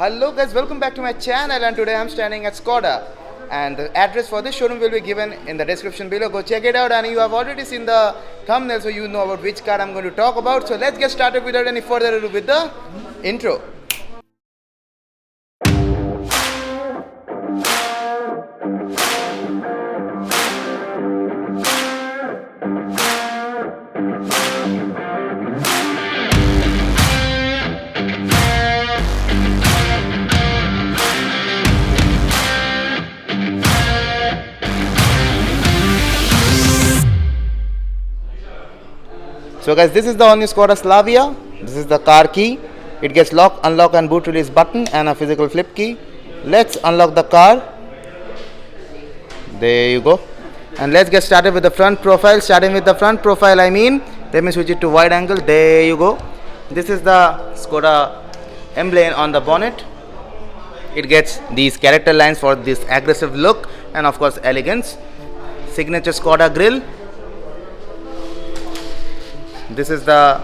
Hello guys, welcome back to my channel, and today I'm standing at Skoda, and the address for this showroom will be given in the description below. Go check it out, and you have already seen the thumbnail, so you know about which car I'm going to talk about. So let's get started without any further ado with the intro. So guys, this is the all new Skoda Slavia. This is the car key. It gets lock, unlock and boot release button and a physical flip key. Let's unlock the car. There you go. And let's get started with the front profile. Starting with the front profile, let me switch it to wide angle. There you go. This is the Skoda emblem on the bonnet. It gets these character lines for this aggressive look and of course elegance. Signature Skoda grille. This is the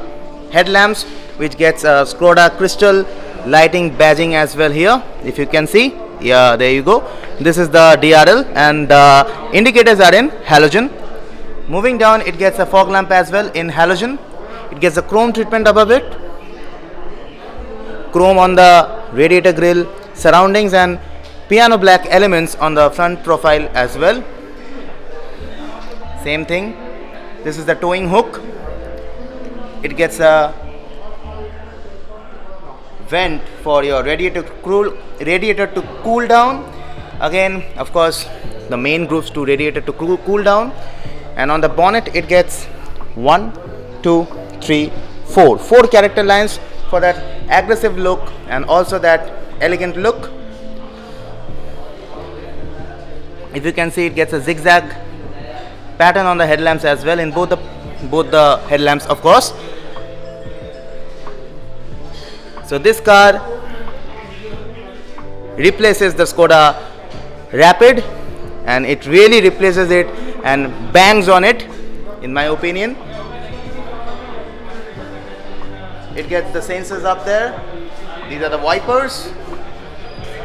headlamps, which gets Skoda crystal lighting badging as well here, if you can see. Yeah, there you go. This is the DRL, and the indicators are in halogen. Moving down, it gets a fog lamp as well in halogen. It gets a chrome treatment above it, chrome on the radiator grille surroundings, and piano black elements on the front profile as well. Same thing. This is the towing hook. It gets a vent for your radiator to cool down. Again, of course, the main grooves to radiator to cool down. And on the bonnet, it gets 1, 2, 3, 4 character lines for that aggressive look and also that elegant look. If you can see, it gets a zigzag pattern on the headlamps as well in both the headlamps, of course. So this car replaces the Skoda Rapid, and it really replaces it and bangs on it, in my opinion. It gets the sensors up there. These are the wipers,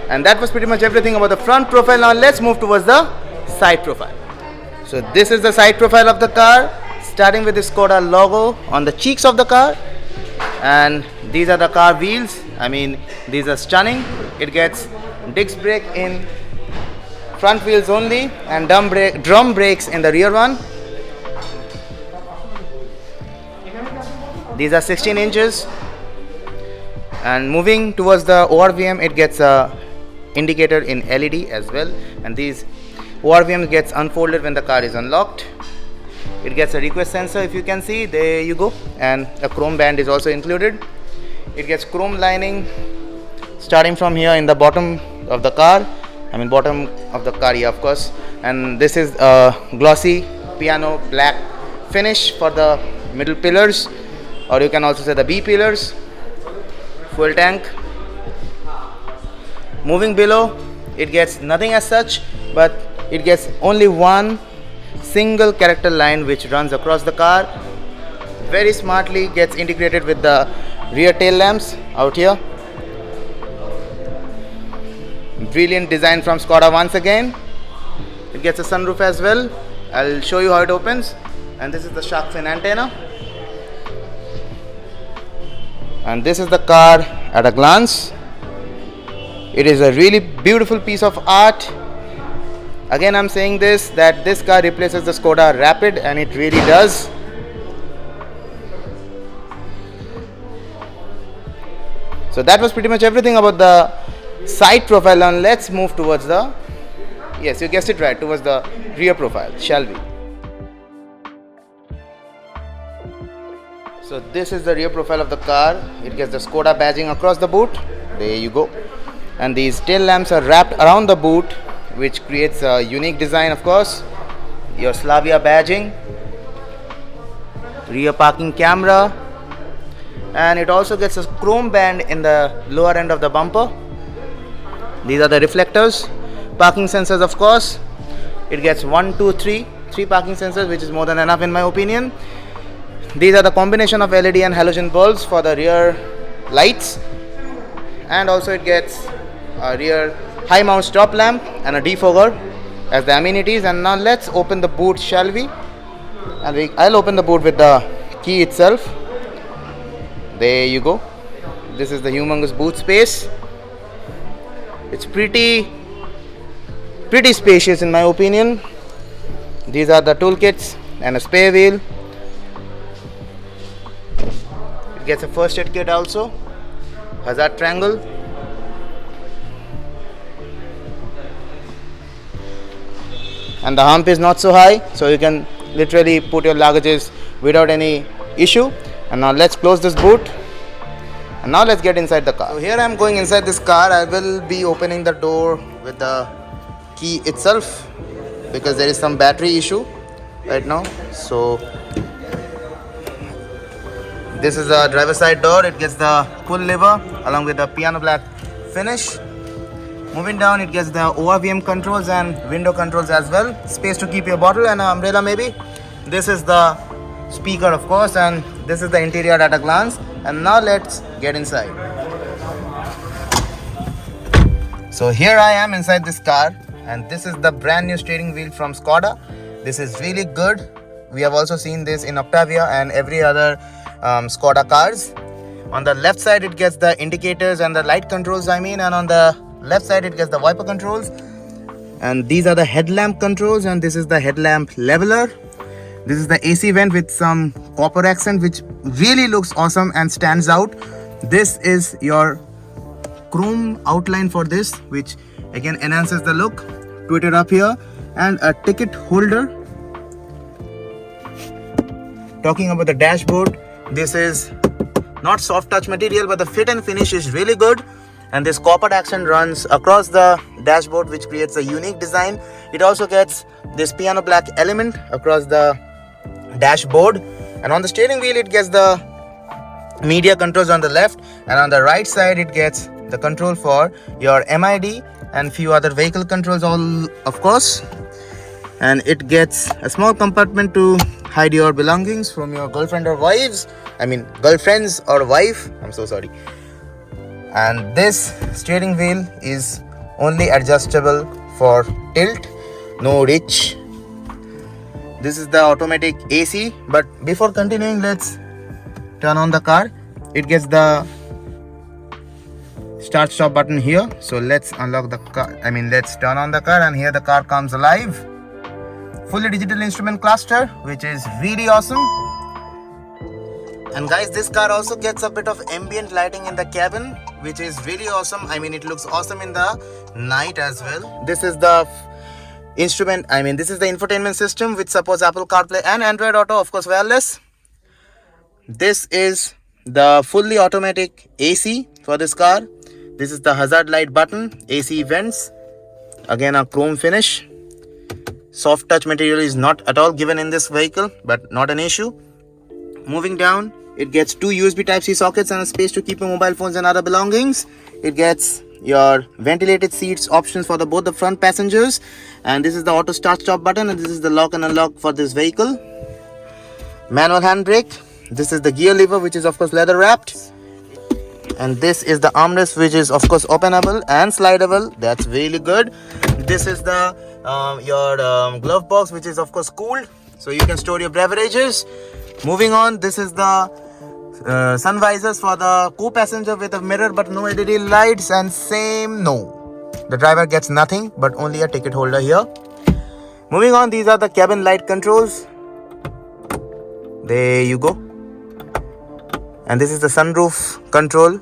and that was pretty much everything about the front profile. Now let's move towards the side profile. So this is the side profile of the car, starting with the Skoda logo on the cheeks of the car, and these are the car wheels. These are stunning. It gets disc brake in front wheels only and drum brakes in the rear one. These are 16 inches. And moving towards the ORVM, it gets a indicator in LED as well, and these ORVM gets unfolded when the car is unlocked. It gets a request sensor, if you can see. There you go. And a chrome band is also included. It gets chrome lining starting from here in the bottom of the car. Yeah, of course. And this is a glossy piano black finish for the middle pillars, or you can also say the B pillars. Fuel tank. Moving below, it gets nothing as such, but it gets only one single character line which runs across the car. Very smartly gets integrated with the rear tail lamps out here. Brilliant design from Skoda once again. It gets a sunroof as well. I'll show you how it opens. And this is the shark fin antenna. And this is the car at a glance. It is a really beautiful piece of art. Again, I'm saying that this car replaces the Skoda Rapid, and it really does. So that was pretty much everything about the side profile. Now let's move towards the, yes, you guessed it right, towards the rear profile, shall we? So this is the rear profile of the car. It gets the Skoda badging across the boot. There you go. And these tail lamps are wrapped around the boot, which creates a unique design, of course. Your Slavia badging, rear parking camera, and it also gets a chrome band in the lower end of the bumper. These are the reflectors. Parking sensors, of course. It gets 1, 2, 3 parking sensors, which is more than enough in my opinion. These are the combination of LED and halogen bulbs for the rear lights. and also it gets a rear high mount stop lamp and a defogger as the amenities. And now let's open the boot, shall we? And I'll open the boot with the key itself. There you go. This is the humongous boot space. It's pretty spacious in my opinion. These are the toolkits and a spare wheel. It gets a first aid kit also, hazard triangle, and the hump is not so high, so you can literally put your luggages without any issue. And now let's close this boot, and now let's get inside the car. So here I am going inside this car. I will be opening the door with the key itself because there is some battery issue right now. So this is the driver side door. It gets the pull lever along with the piano black finish. Moving down, it gets the ORVM controls and window controls as well. Space to keep your bottle and an umbrella maybe. This is the speaker of course, and this is the interior at a glance. And now let's get inside. So here I am inside this car, and this is the brand new steering wheel from Skoda. This is really good. We have also seen this in Octavia and every other Skoda cars. On the left side it gets the indicators and the light controls and on the left side it gets the wiper controls, and these are the headlamp controls, and this is the headlamp leveler. This is the AC vent with some copper accent which really looks awesome and stands out. This is your chrome outline for this, which again enhances the look. Tweeted up here, and a ticket holder. Talking about the dashboard, this is not soft touch material, but the fit and finish is really good. And this copper accent runs across the dashboard, which creates a unique design. It also gets this piano black element across the dashboard, and on the steering wheel it gets the media controls on the left, and on the right side it gets the control for your MID and few other vehicle controls, all of course. And it gets a small compartment to hide your belongings from your girlfriend or wives. Girlfriends or wife, I'm so sorry. And this steering wheel is only adjustable for tilt, no reach. This is the automatic AC, but before continuing, let's turn on the car. It gets the start stop button here. So let's unlock the car. Let's turn on the car, and here the car comes alive. Fully digital instrument cluster, which is really awesome. And guys, this car also gets a bit of ambient lighting in the cabin, which is really awesome. It looks awesome in the night as well. This is the instrument, this is the infotainment system which supports Apple CarPlay and Android Auto, of course wireless. This is the fully automatic AC for this car. This is the hazard light button, AC vents, again a chrome finish. Soft touch material is not at all given in this vehicle, but not an issue. Moving down, it gets two USB Type-C sockets and a space to keep your mobile phones and other belongings. It gets your ventilated seats options for both the front passengers, and this is the auto start stop button, and this is the lock and unlock for this vehicle. Manual handbrake. This is the gear lever, which is of course leather wrapped, and this is the armrest, which is of course openable and slidable. That's really good. This is the your glove box, which is of course cooled, so you can store your beverages. Moving on, this is the sun visors for the co-passenger with a mirror but no LED lights, and the driver gets nothing but only a ticket holder here. Moving on, these are the cabin light controls. There you go. And this is the sunroof control.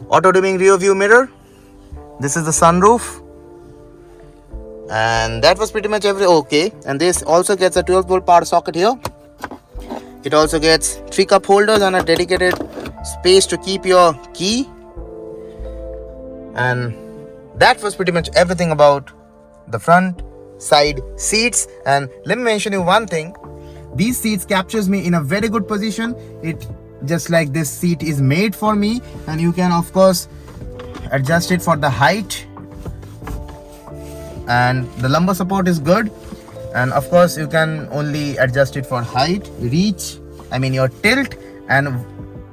Auto dimming rear view mirror. This is the sunroof. And that was pretty much okay. And this also gets a 12-volt power socket here. It also gets 3 cup holders and a dedicated space to keep your key. And that was pretty much everything about the front side seats. And let me mention you one thing. These seats captures me in a very good position. It just like this seat is made for me, and you can of course adjust it for the height, and the lumbar support is good. And of course you can only adjust it for height, reach, your tilt, and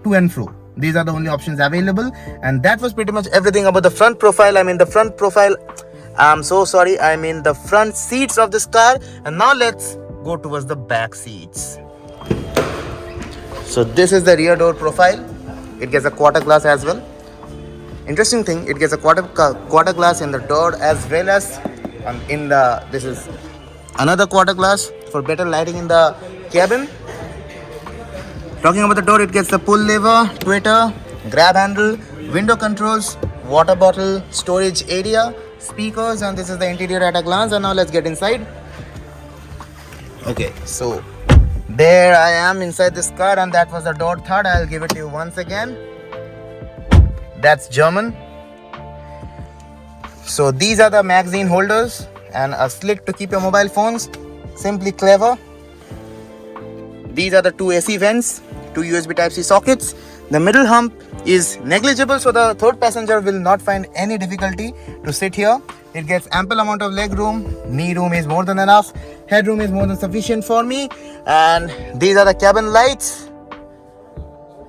to and fro. These are the only options available, and that was pretty much everything about the front profile. I mean the front profile, I'm so sorry, I mean the front seats of this car. And now let's go towards the back seats. So this is the rear door profile. It gets a quarter glass as well. Interesting thing, it gets a quarter glass in the door as well as in the, this is another quarter glass for better lighting in the cabin. Talking about the door, it gets the pull lever, tweeter, grab handle, window controls, water bottle, storage area, speakers, and this is the interior at a glance. And now let's get inside. Okay, so there I am inside this car, and that was the door third. I'll give it to you once again. That's German. So these are the magazine holders and a slit to keep your mobile phones. Simply clever. These are the two AC vents, two USB Type-C sockets. The middle hump is negligible, so the third passenger will not find any difficulty to sit here. It gets ample amount of leg room. Knee room is more than enough. Headroom is more than sufficient for me. And these are the cabin lights.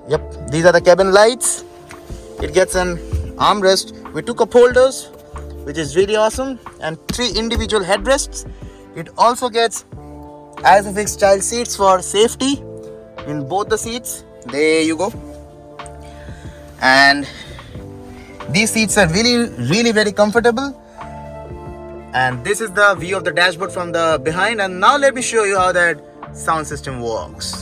Yep, these are the cabin lights. It gets an armrest with two cup holders, which is really awesome, and 3 individual headrests. It also gets ISOFIX child seats for safety in both the seats. There you go. And these seats are really very comfortable. And this is the view of the dashboard from the behind. And now let me show you how that sound system works.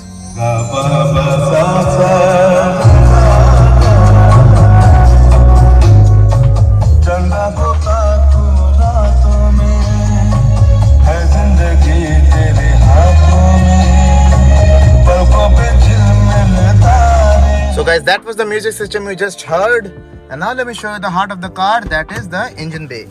So guys, that was the music system you just heard. And now let me show you the heart of the car, that is the engine bay.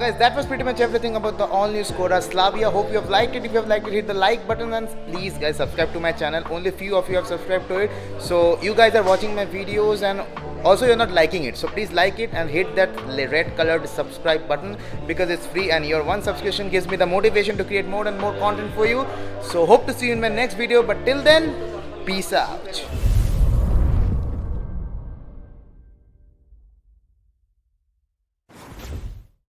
guys, that was pretty much everything about the all new Skoda Slavia. Hope you have liked it. If you have liked it, hit the like button, and please guys subscribe to my channel. Only few of you have subscribed to it, so you guys are watching my videos and also you're not liking it, so please like it and hit that red colored subscribe button, because it's free and your one subscription gives me the motivation to create more and more content for you. So hope to see you in my next video, but till then, peace out.